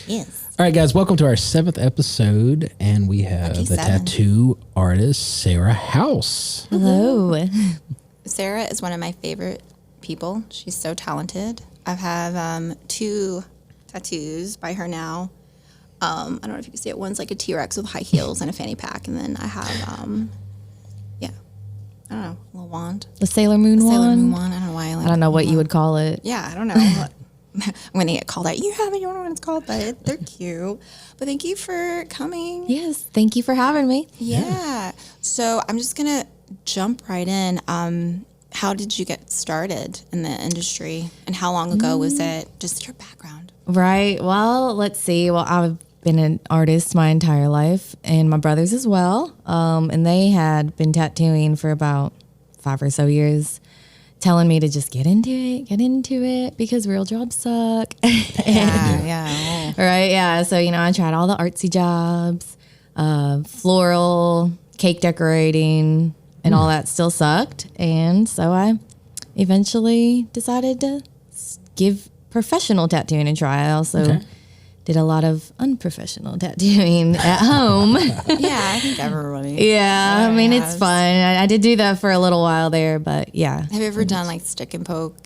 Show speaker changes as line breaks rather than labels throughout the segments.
Yes.
All right, guys, welcome to our 7th episode, and we have the tattoo artist, Sera House.
Hello.
Serah is one of my favorite people. She's so talented. I have 2 tattoos by her now. I don't know if you can see it. One's like a T-Rex with high heels and a fanny pack, and then I have, I don't know, a little wand.
The Sailor Moon wand?
Sailor Moon wand. I don't know why I like
I don't know what you would call it.
Yeah, I don't know. I'm going to get called out. You don't know what it's called, but they're cute. But thank you for coming.
Yes, thank you for having me.
Yeah. So I'm just going to jump right in. How did you get started in the industry, and how long ago was it? Just your background.
Right. Well, let's see. Well, I've been an artist my entire life, and my brothers as well. And they had been tattooing for about 5 or so years, telling me to just get into it because real jobs suck.
Yeah.
Right. Yeah. So, I tried all the artsy jobs, floral, cake decorating, and all that still sucked. And so I eventually decided to give professional tattooing a try. I also did a lot of unprofessional tattooing at home.
Yeah, I think everybody.
Yeah, I mean, it's fun. I did do that for a little while there, but yeah.
Have you ever done like stick and poke?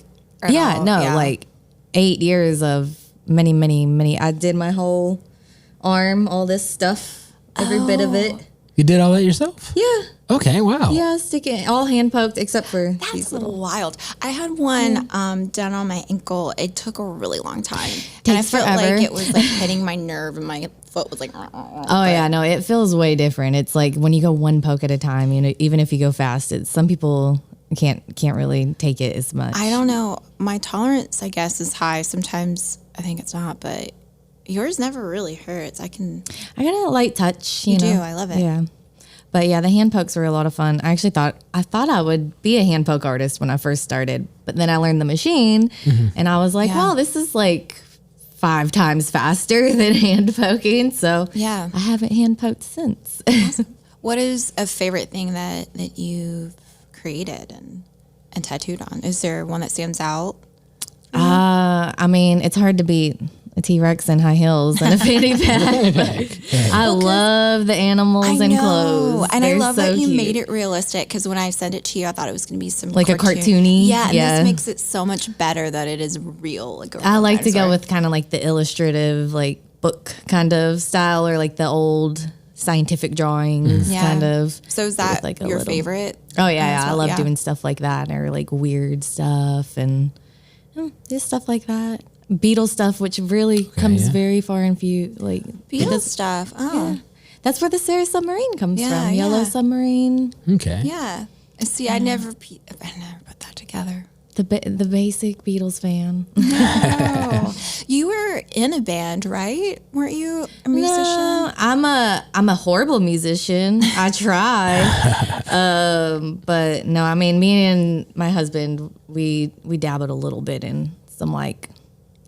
Like 8 years of many. I did my whole arm, all this stuff, every bit of it.
You did all that yourself?
Yeah.
Okay, wow.
Yeah, all hand poked except for
That's
these little.
wild. I had one done on my ankle. It took a really long time. And I
Takes
felt
forever.
like it was like hitting my nerve, and my foot was like,
Oh yeah, no, it feels way different. It's like when you go one poke at a time, even if you go fast, some people can't really take it as much.
I don't know. My tolerance, I guess, is high. Sometimes I think it's not, but yours never really hurts. I got
a light touch. You
do.
know?
I love it.
Yeah. But yeah, the hand pokes were a lot of fun. I actually thought I would be a hand poke artist when I first started, but then I learned the machine, and I was like, wow, this is like 5 times faster than hand poking. So
Yeah.
I haven't hand poked since.
Awesome. What is a favorite thing that you've created and tattooed on? Is there one that stands out?
I mean, it's hard to beat a T-Rex in high heels and a fanny pack. I love the animals and clothes.
And
They're
I love
so
that you
cute.
made it realistic, because when I sent it to you, I thought it was going to be some
Like a cartoony?
Yeah, and
Yeah.
this makes it so much better that it is real. Like
I like to go with kind of like the illustrative, like book kind of style, or like the old scientific drawings kind of.
So is that
like
your favorite?
Oh yeah, I
well?
love doing stuff like that, or like weird stuff and just stuff like that. Beetle stuff, which really comes very far in view. Like
Beetle stuff. Oh,
yeah. That's where the Serah submarine comes
Yeah,
from. Yellow
yeah.
submarine.
Okay.
yeah. See, I never put that together.
The basic Beatles fan.
Oh, you were in a band, right? Weren't you a musician?
No, I'm a horrible musician. I try, but no. I mean, me and my husband, we dabbled a little bit in some like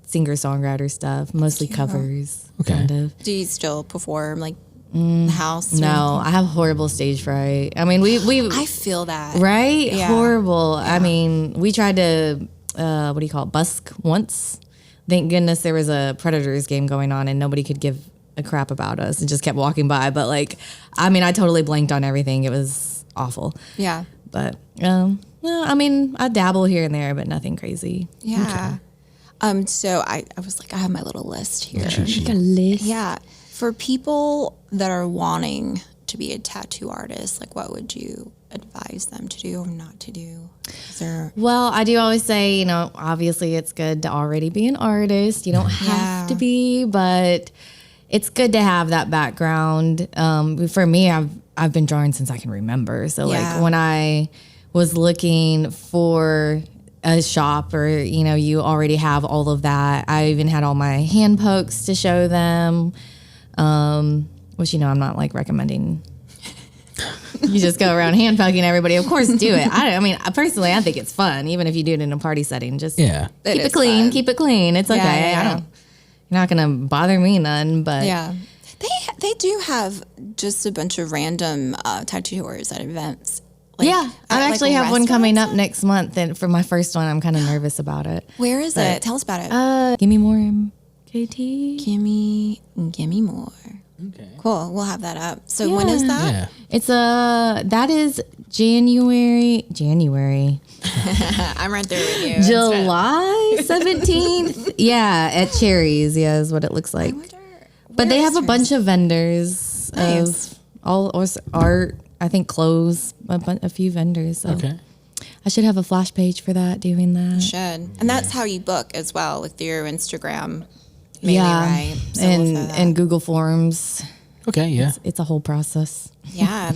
singer-songwriter stuff, mostly covers, kind of.
Do you still perform like in the house? or
No,
anything?
I have horrible stage fright. I mean, we
I feel that.
right?
Yeah.
Horrible. I mean, we tried to, what do you call it, busk once. Thank goodness there was a Predators game going on and nobody could give a crap about us and just kept walking by. But like, I mean, I totally blanked on everything. It was awful.
Yeah.
But, no, I mean, I dabble here and there, but nothing crazy.
Yeah. So I was like, I have my little list here.
Like a list.
Yeah. For people that are wanting to be a tattoo artist, like what would you advise them to do or not to do? Is there...
Well, I do always say, obviously it's good to already be an artist. You don't have to be, but it's good to have that background. For me, I've been drawing since I can remember. So like when I was looking for a shop, or you already have all of that. I even had all my hand pokes to show them, which I'm not like recommending you just go around hand poking everybody. Of course, do it. I mean, personally, I think it's fun, even if you do it in a party setting. Just keep it clean.
Fun.
Keep it clean. It's okay.
Yeah.
You're not gonna bother me none. But
Yeah. They do have just a bunch of random tattooers at events. Like,
I actually have one coming up next month, and for my first one, I'm kind of nervous about it.
Where is it? Tell us about it.
Give me more KT.
Gimme more.
Okay.
Cool. We'll have that up. So when is that?
Yeah.
It's that is January.
I'm right there with you.
July 17th. Yeah, at Cherries. Yeah, is what it looks like. But they have a bunch of vendors
Nice.
of all art. I think clothes. A few vendors. So.
Okay.
I should have a flash page for that. Doing that.
Should. And that's how you book as well with your Instagram. Mainly, right? So
and Google Forms.
Okay. Yeah.
It's a whole process.
yeah,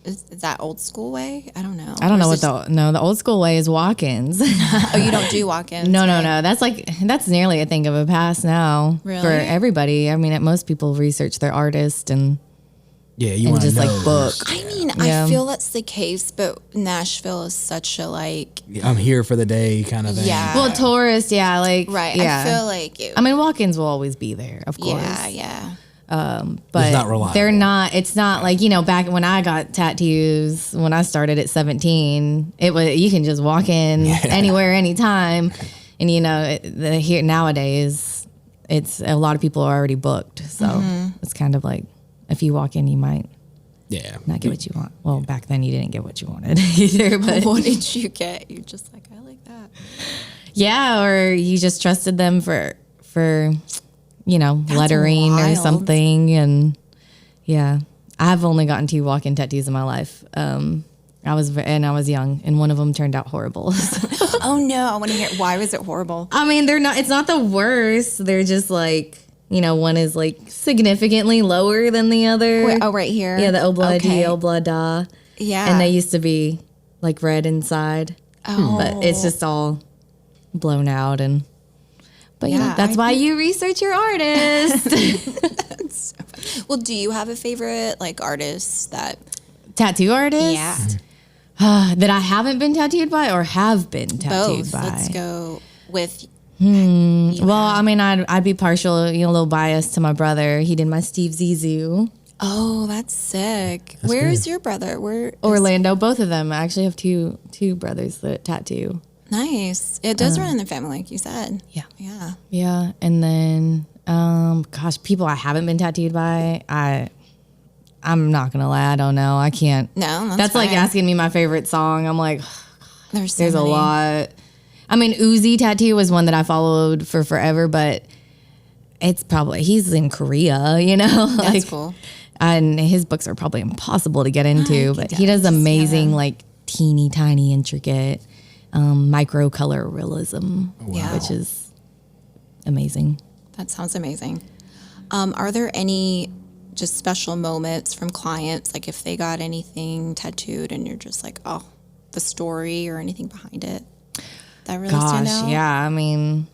is that old school way? I don't know.
I don't know
Or
what
is it
the old school way is walk-ins.
oh, you don't do walk-ins?
No. That's nearly a thing of a past now
Really?
for everybody. I mean, most people research their artist and
Yeah. You want to
just
know.
like book.
I mean,
Yeah.
I feel that's the case, but Nashville is such a like,
I'm here for the day kind of thing.
yeah.
Well, tourist, yeah, like
right.
Yeah.
I feel like it.
I mean, walk-ins will always be there, of course.
yeah.
But
It's not reliable.
they're not. It's not like back when I got tattoos when I started at 17. It was you can just walk in anywhere, anytime, and here nowadays it's a lot of people are already booked, so it's kind of like if you walk in, you might
Yeah.
not get what you want. Well, back then you didn't get what you wanted either, but
What did you get? You're just like, I like that.
yeah, or you just trusted them for lettering or
wild.
something. And yeah, I've only gotten 2 walk-in tattoos in my life. I was young, and one of them turned out horrible.
Oh no, I want to hear. Why was it horrible?
I mean, it's not the worst. They're just like, one is like significantly lower than the other.
Wait, oh, right here.
Yeah, the Obla
Okay.
D, Obla Da.
Yeah.
And they used to be like red inside.
Oh.
But it's just all blown out but
Yeah,
that's
I
why you research your artist.
Well, do you have a favorite like artist that?
Tattoo artist?
Yeah.
That I haven't been tattooed by or have been tattooed
Both.
by.
Let's go with.
Well, I mean, I'd be partial, a little biased to my brother. He did my Steve Zissou.
Oh, that's sick. Where is your brother? Where?
Orlando, both of them. I actually have two brothers that tattoo.
Nice. It does run in the family, like you said.
Yeah.
Yeah.
Yeah, and then, people I haven't been tattooed by, I'm not gonna lie, I don't know. I can't.
No,
That's like
fine.
asking me my favorite song. I'm like,
There's
there's a lot. I mean, Uzi Tattoo was one that I followed for forever, but it's probably he's in Korea,
That's cool.
And his books are probably impossible to get into, but he does amazing, like teeny tiny, intricate, micro color realism, which is amazing.
That sounds amazing. Are there any just special moments from clients, like if they got anything tattooed and you're just like, oh, the story or anything behind it that really stand out?
Yeah. I mean,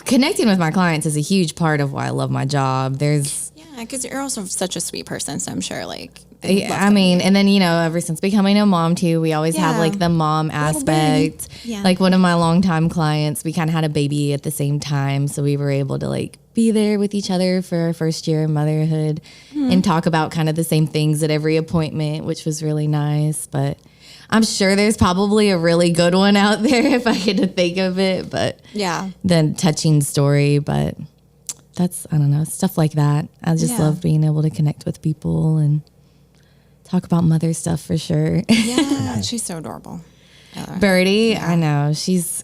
connecting with my clients is a huge part of why I love my job.
Yeah, because you're also such a sweet person, so I'm sure like.
I mean, and then, ever since becoming a mom too, we always have
Yeah.
like the mom aspect.
Yeah.
Like one of my longtime clients, we kind of had a baby at the same time. So we were able to like be there with each other for our first year of motherhood and talk about kind of the same things at every appointment, which was really nice. But I'm sure there's probably a really good one out there if I had to think of it. But
Yeah.
the touching story, but I don't know, stuff like that. I just
Yeah.
love being able to connect with people and talk about mother stuff for sure.
Yeah, she's so adorable.
Birdie, I know she's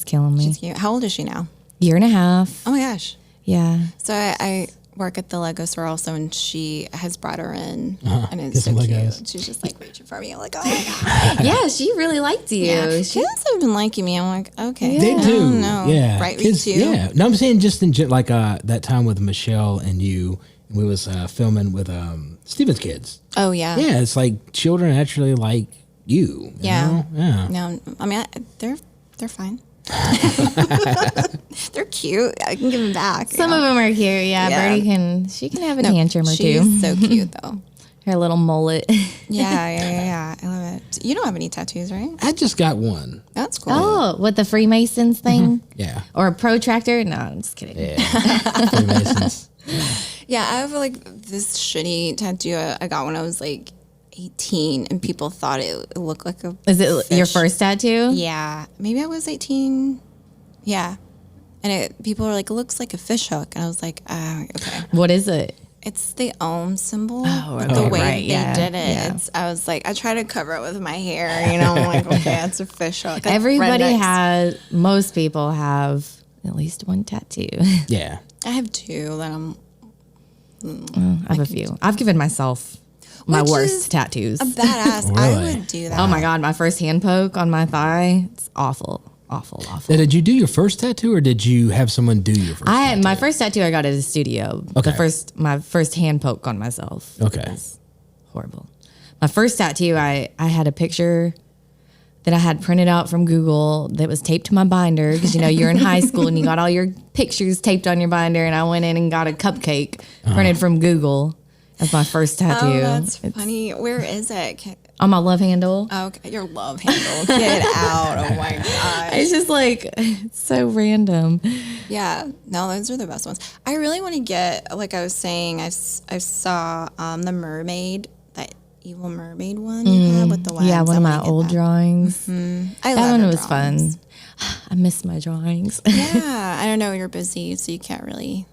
killing me.
She's cute. How old is she now?
Year and a half.
Oh my gosh.
Yeah.
So I work at the Lego store also, and she has brought her in, and
Get
it's so
some
cute.
Legos.
She's just like reaching for me. I'm like, oh my god.
Yeah, she really liked you.
Yeah.
She,
Kids have been liking me. I'm like, okay.
They
I
do.
don't know.
Yeah.
Right,
Kids,
me too.
Yeah. No, I'm saying just like that time with Michelle and you, we was filming with Steven's kids.
Oh yeah.
Yeah, it's like children actually like you.
Yeah.
know? Yeah.
No, I mean they're fine. They're cute. I can give them back.
some of them are cute. Yeah,
Yeah.
Birdie she can have a tantrum or two.
She's so cute though.
Her little mullet.
Yeah. I love it. You don't have any tattoos, right?
I just got one.
That's cool.
Oh, with the Freemasons thing?
Yeah.
Or a protractor? No, I'm just kidding.
Yeah. Freemasons.
Yeah, I have like this shitty tattoo I got when I was like 18, and people thought it looked like a.
Is it your
fish.
first tattoo?
Yeah, maybe I was 18. Yeah, And people were like, it looks like a fish hook. And I was like, okay.
What is it?
It's the Om symbol.
Oh,
The
okay.
way
Right,
they did it.
yeah.
I was like, I try to cover it with my hair, you know, I'm like, okay, it's a fish hook. Like
Everybody most people have at least one tattoo.
Yeah.
I have two that I'm.
I have a few. I've given myself my
Which is
worst tattoos.
A badass. I would do that.
Oh my God, my first hand poke on my thigh. It's awful.
Now, did you do your first tattoo or did you have someone do your first tattoo?
My first tattoo I got at a studio.
Okay.
My first hand poke on myself.
Okay.
Was horrible. My first tattoo, I had a picture that I had printed out from Google that was taped to my binder because, you know, you're in high school and you got all your pictures taped on your binder, and I went in and got a cupcake printed from Google as my first tattoo.
Oh, that's funny. Where is it?
On my love handle.
Oh, okay. Your love handle. Get out. Oh my God.
It's just like, it's so random.
Yeah. No, those are the best ones. I really want to get, like I was saying, I saw the mermaid, that evil mermaid one you had with the legs.
Yeah, one of my old drawings.
I
That
love
one
your
was
drawings.
fun. I miss my drawings.
Yeah. I don't know. You're busy, so you can't really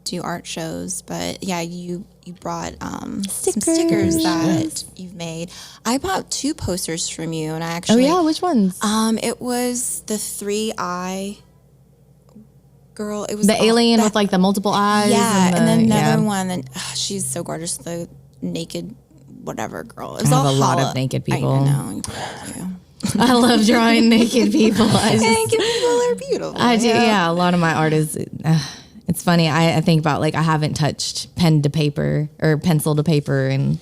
do art shows, but yeah, you brought some stickers that you've made. I bought 2 posters from you, and I actually
Which ones?
it was the 3-eye girl. It was
The alien with like the multiple eyes.
yeah, and then another
yeah.
one. And she's so gorgeous. The naked whatever girl. It was
I have
all
a lot
hollow.
of naked
I
people.
know.
I love drawing naked people.
Naked people are beautiful.
I do. Yeah, a lot of my art is. It's funny. I think about like I haven't touched pen to paper or pencil to paper, and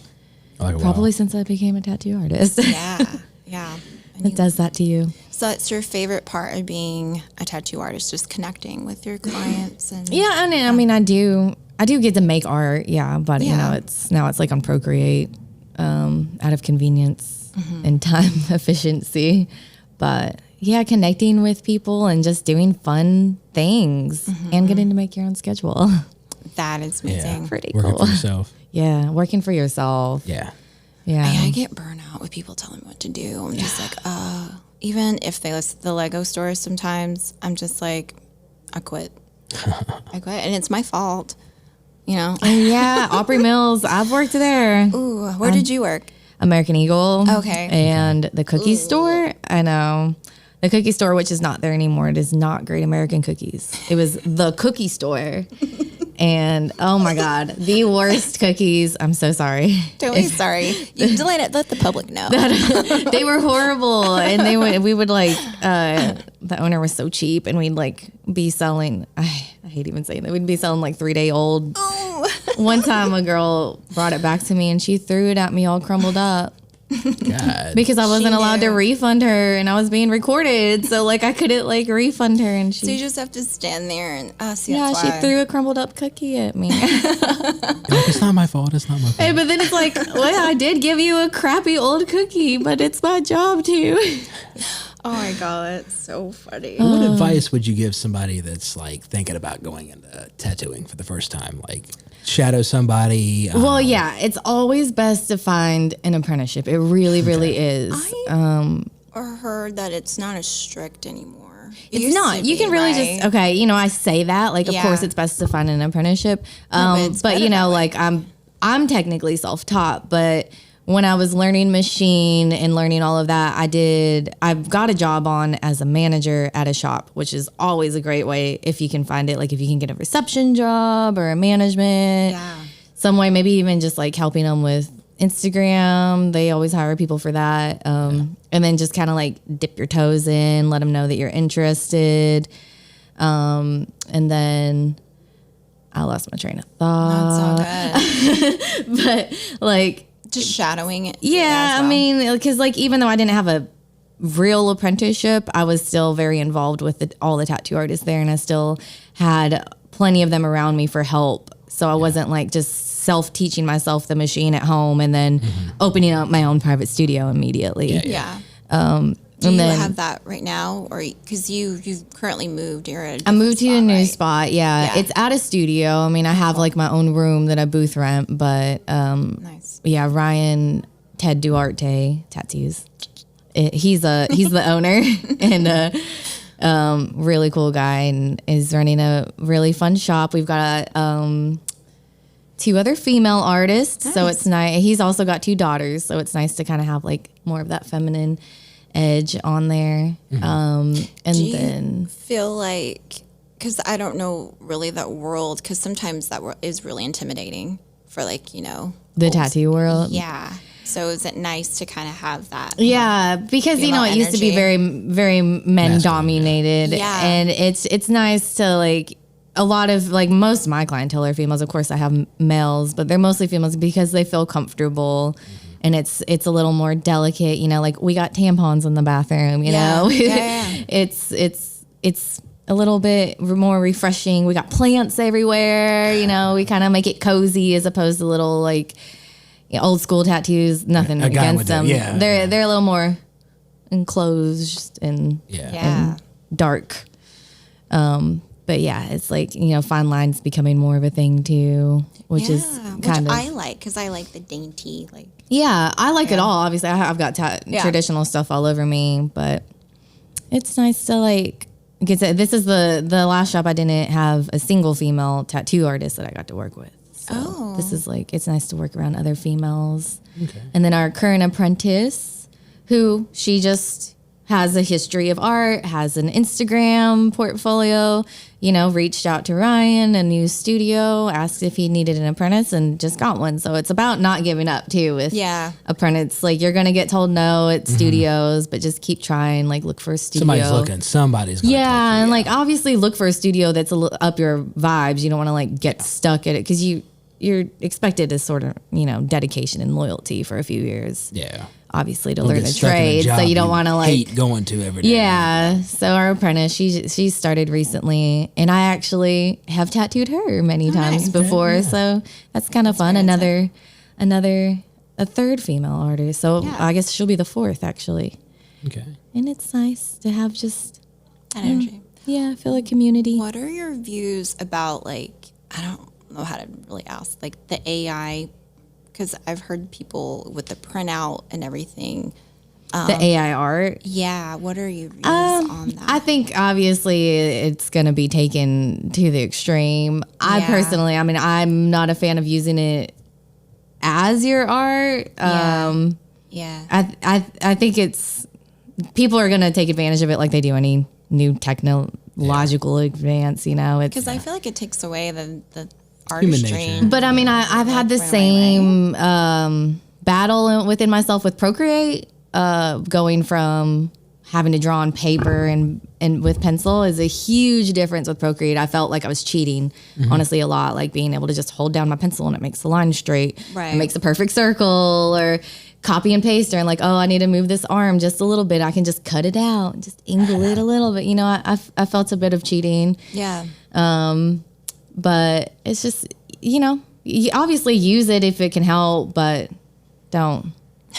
probably since I became a tattoo artist.
Yeah.
It does that to you.
So that's your favorite part of being a tattoo artist, just connecting with your clients and
Yeah, and I mean, I do get to make art. Yeah, but you know, it's like on Procreate, out of convenience and time efficiency. But yeah, connecting with people and just doing fun things and getting to make your own schedule.
that is amazing.
Yeah.
Pretty
Working
cool.
for yourself.
Yeah, working for yourself.
Yeah.
Yeah.
I get burnt out with people telling me what to do. I'm just like, even if they list the Lego stores sometimes, I'm just like, I quit. And it's my fault, you know?
Yeah, Opry Mills. I've worked there.
Ooh, where did you work?
American Eagle.
Okay.
And the cookie store. I know. The cookie store, which is not there anymore. It is not Great American Cookies. It was the cookie store. And oh my God, the worst cookies. I'm so sorry.
Don't be sorry. You delete it. Let the public know.
They were horrible. And we would like, the owner was so cheap, and we'd like be selling, I hate even saying that, we'd be selling like 3-day-old. One time a girl brought it back to me and she threw it at me all crumbled up.
God.
Because I wasn't allowed to
knew.
refund her, and I was being recorded, so like I couldn't like refund her, and
So you
she
just have to stand there and see.
yeah,
that's
she
why.
threw a crumbled up cookie at me.
Like, it's not my fault. It's not my fault.
Hey, but then it's like, well, I did give you a crappy old cookie, but it's my job too.
Oh my God, it's so funny.
What advice would you give somebody that's like thinking about going into tattooing for the first time? Like shadow somebody.
Well, yeah, it's always best to find an apprenticeship. It really, really is.
Or heard that it's not as strict anymore. It
It's
used
not.
to
You can
be,
really
right?
just okay. You know, I say that like, of
Yeah.
course, it's best to find an apprenticeship.
but it's
But
better
you know,
that way.
like I'm technically self-taught, but when I was learning machine and learning all of that, I've got a job on as a manager at a shop, which is always a great way if you can find it. Like if you can get a reception job or a management,
Yeah.
some way, maybe even just like helping them with Instagram. They always hire people for that. And then just kind of like dip your toes in, let them know that you're interested. And then I lost my train of thought.
That's so good.
But like,
Just shadowing it.
yeah,
as well.
I mean, because like even though I didn't have a real apprenticeship, I was still very involved with all the tattoo artists there, and I still had plenty of them around me for help. So I wasn't like just self-teaching myself the machine at home and then opening up my own private studio immediately.
Yeah. Do
and
you
then-
have that right now, or because you've currently moved? You're at
I moved to a new
right?
spot. Yeah.
Yeah.
It's at a studio. I mean, I have like my own room that I booth rent, but
Nice.
yeah, Ryan Ted Duarte tattoos. He's the owner, and Really cool guy, and is running a really fun shop. We've got 2 other female artists, so it's nice. He's also got 2 daughters, so it's nice to kind of have like more of that feminine edge on there. And then
feel like, because I don't know really that world, because sometimes that is really intimidating for like, you know,
the tattoo world.
Yeah. So is it nice to kind of have that?
Yeah, because you know it used to be very, very men dominated, and it's nice to like a lot of like most of my clientele are females. Of course, I have males, but they're mostly females because they feel comfortable, and it's a little more delicate. You know, like we got tampons in the bathroom. You know, it's a little bit more refreshing. We got plants everywhere. You know, we kind of make it cozy as opposed to little like. Old school tattoos, nothing against them. They're a little more enclosed and dark. But yeah, it's like, you know, fine lines becoming more of a thing too, which is kind of
I like, because I like the dainty like.
Yeah, I like it all. Obviously, I've got traditional stuff all over me, but it's nice to like get to. This is the last shop I didn't have a single female tattoo artist that I got to work with. So this is like, it's nice to work around other females. Okay. And then our current apprentice, who she just has a history of art, has an Instagram portfolio, you know, reached out to Ryan, a new studio, asked if he needed an apprentice and just got one. So it's about not giving up too with apprentice. Like you're going to get told no at studios, but just keep trying, like look for a studio.
Somebody's going to
and like obviously look for a studio that's up your vibes. You don't want to like get stuck at it because you're expected to sort of, you know, dedication and loyalty for a few years. Yeah. Obviously to learn the trade. So you don't want to like
hate going to every day.
Yeah. So our apprentice, she started recently, and I actually have tattooed her many times before. Yeah. So that's kind of fun. A third female artist. So I guess she'll be the 4th actually. Okay. And it's nice to have just
that energy.
Yeah. I feel like community.
What are your views about like, I don't know how to really ask, like the AI, because I've heard people with the printout and everything.
The AI art?
Yeah. What are your views on that?
I think obviously it's going to be taken to the extreme. I personally, I mean, I'm not a fan of using it as your art. I think it's, people are going to take advantage of it like they do any new technological advance, you know.
Because I feel like it takes away the artistry.
But I mean, I've had the same battle within myself with Procreate, going from having to draw on paper and with pencil is a huge difference with Procreate. I felt like I was cheating, honestly, a lot, like being able to just hold down my pencil and it makes the line straight. It makes a perfect circle, or copy and paste, or like, oh, I need to move this arm just a little bit. I can just cut it out and just angle it a little bit. You know, I felt a bit of cheating.
Yeah.
But it's just, you know, you obviously use it if it can help, but don't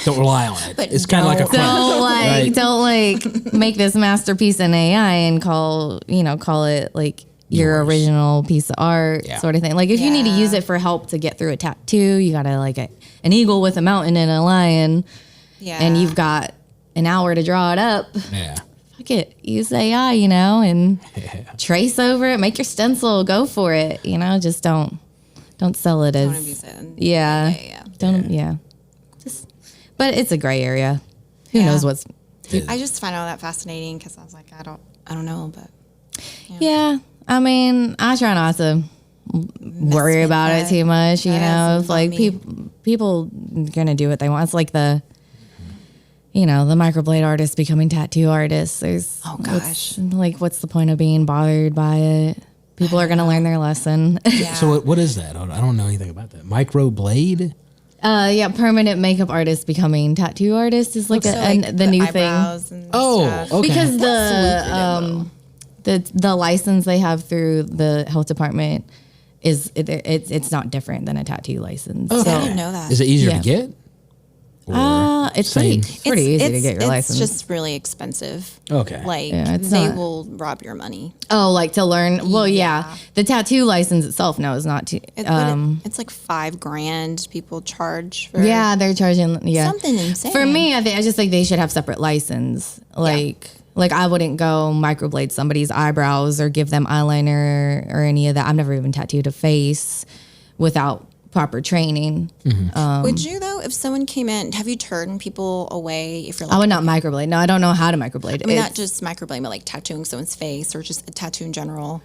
rely on it. But it's kind of like a friend.
Don't make this masterpiece in AI and call it like your original piece of art sort of thing. Like if you need to use it for help to get through a tattoo, you got to like an eagle with a mountain and a lion, and you've got an hour to draw it up. Yeah. It, use AI, you know, and trace over it, make your stencil, go for it, you know, just don't sell it as just, but it's a gray area. Who knows what's
I just find all that fascinating because I was like, I don't know, but
I mean, I try not to worry about it too much, you know. It's like people gonna do what they want. It's like the microblade artists becoming tattoo artists. There's what's the point of being bothered by it? People are going to learn their lesson.
Yeah. So what is that? I don't know anything about that. Microblade?
Permanent makeup artists becoming tattoo artists is like the new thing.
Okay.
Because the license they have through the health department it's not different than a tattoo license.
Okay. So, I didn't know that.
Is it easier to get?
It's pretty easy to get your license.
It's just really expensive.
Okay.
Like they will rob your money.
Oh, like to learn. Well, the tattoo license itself, no, is not too.
It's like $5,000 people charge for.
Yeah, they're charging.
Something insane.
For me, I just think they should have separate license. Like Like I wouldn't go microblade somebody's eyebrows or give them eyeliner or any of that. I've never even tattooed a face without proper training.
Would you though, if someone came in, have you turned people away if you're like,
I would not microblade. No, I don't know how to microblade.
I mean, not just microblade, but like tattooing someone's face or just a tattattoo in general?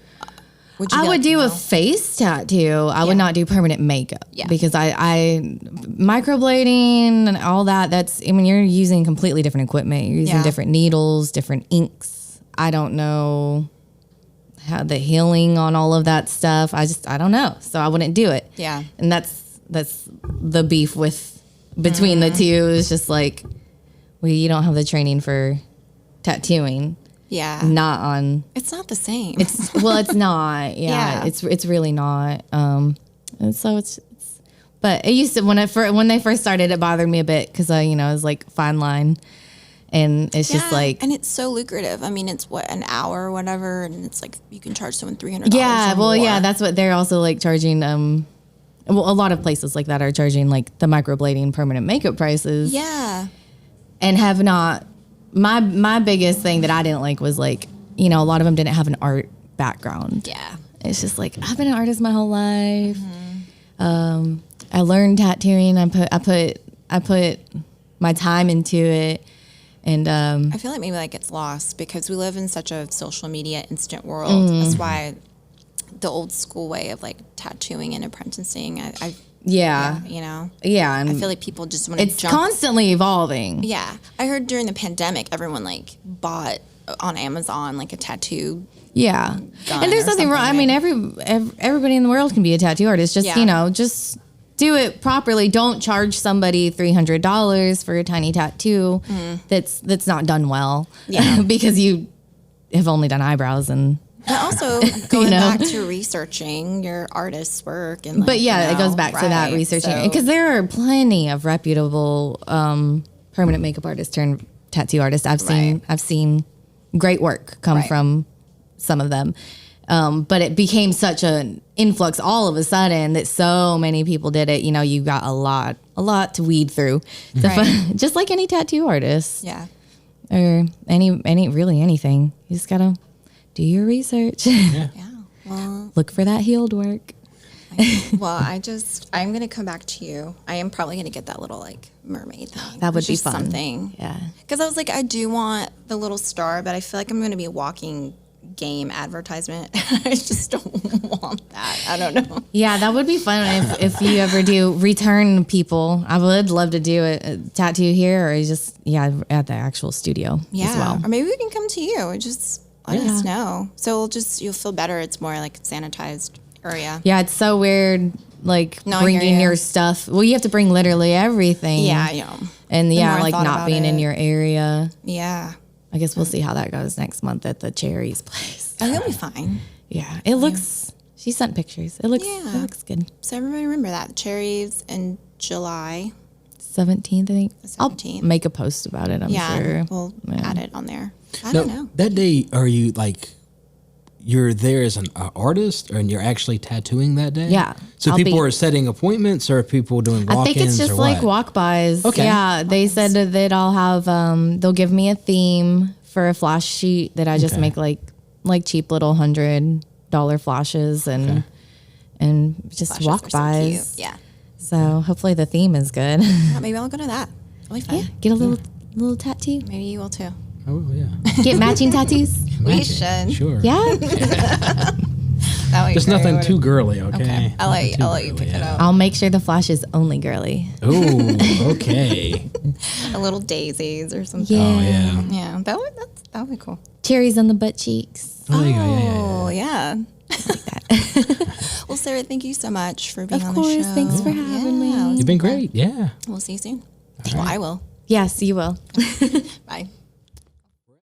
Would you
I
be
would
like,
do
no?
a face tattoo. I would not do permanent makeup because I microblading and all that. You're using completely different equipment. You're using different needles, different inks. I don't know how the healing on all of that stuff. I don't know. So I wouldn't do it.
Yeah.
And that's the beef between the two is just like, well, you don't have the training for tattooing.
Yeah.
Not on.
It's not the same.
It's not. Yeah. It's really not. And so it's. But it used to when they first started, it bothered me a bit because it was like fine line, and it's just like.
And it's so lucrative. I mean, it's an hour or whatever, and it's like you can charge someone $300.
Yeah. Well,
more.
yeah. That's what they're also like charging. Well, a lot of places like that are charging like the microblading permanent makeup prices.
Yeah.
And have not. My biggest thing that I didn't like was like, a lot of them didn't have an art background.
Yeah.
It's just like, I've been an artist my whole life. I learned tattooing. I put my time into it. And
I feel like maybe that gets lost because we live in such a social media instant world. That's why the old school way of like tattooing and apprenticing,
yeah,
I feel like people just want to
it's
jump.
constantly evolving.
Yeah. I heard during the pandemic, everyone like bought on Amazon like a tattoo.
Yeah. And there's nothing wrong. I mean, everybody in the world can be a tattoo artist. Just, just do it properly. Don't charge somebody $300 for a tiny tattoo that's not done well.
Yeah.
Because you have only done eyebrows and.
But also going back to researching your artist's work and.
But it goes back to that researching because there are plenty of reputable permanent makeup artists turned tattoo artists. I've seen great work come from some of them. But it became such an influx all of a sudden that so many people did it. You got a lot to weed through. Just like any tattoo artist.
Yeah.
Or anything. You just gotta do your research.
Yeah. Well,
look for that healed work.
Well, I'm going to come back to you. I am probably going to get that little like mermaid thing.
That would be
just
fun.
Something.
Yeah.
Because I was like, I do want the little star, but I feel like I'm going to be a walking game advertisement. I just don't want that. I don't know.
Yeah, that would be fun if you ever do return people. I would love to do a tattoo here or just at the actual studio as well.
Or maybe we can come to you. Just let us know. So you'll feel better. It's more like sanitized area.
Yeah, it's so weird. Like
No,
bringing your stuff. Well, you have to bring literally everything.
Yeah,
And like
not
not being in your area.
Yeah.
I guess we'll see how that goes next month at the Cherries place.
Oh, you'll be fine.
Yeah, it looks. She sent pictures. It looks good.
So everybody remember that Cherries in July
17th, I think.
17th.
I'll make a post about it. I'm sure.
We'll add it on there. I don't know.
That day, are you like? You're there as an artist, and you're actually tattooing that day.
Yeah.
So people are setting appointments, or are people doing walk-ins?
I think it's just like walk-bys.
Okay.
Yeah, they said that I'll have. They'll give me a theme for a flash sheet that I just make like cheap little $100 flashes and just
Flashes
walk-bys.
So cute. Yeah.
So hopefully the theme is good.
Maybe I'll go to that. It'll be fun.
Yeah, get a little tattoo.
Maybe you will too.
Oh yeah.
Get matching tattoos.
We should.
Sure.
Yeah.
That would be
Just
great.
nothing too girly, okay?
I'll let you pick it up.
I'll make sure the flash is only girly.
Oh, okay.
A little daisies or something.
Yeah.
Oh yeah.
Yeah, that would be cool.
Cherries on the butt cheeks.
Oh, there you go.
Oh, yeah. Well, Sarah, thank you so much for being on the show.
Of course. Thanks for having me.
You've been great. Yeah.
We'll see you soon. Well, I will.
Yes, you will.
Bye.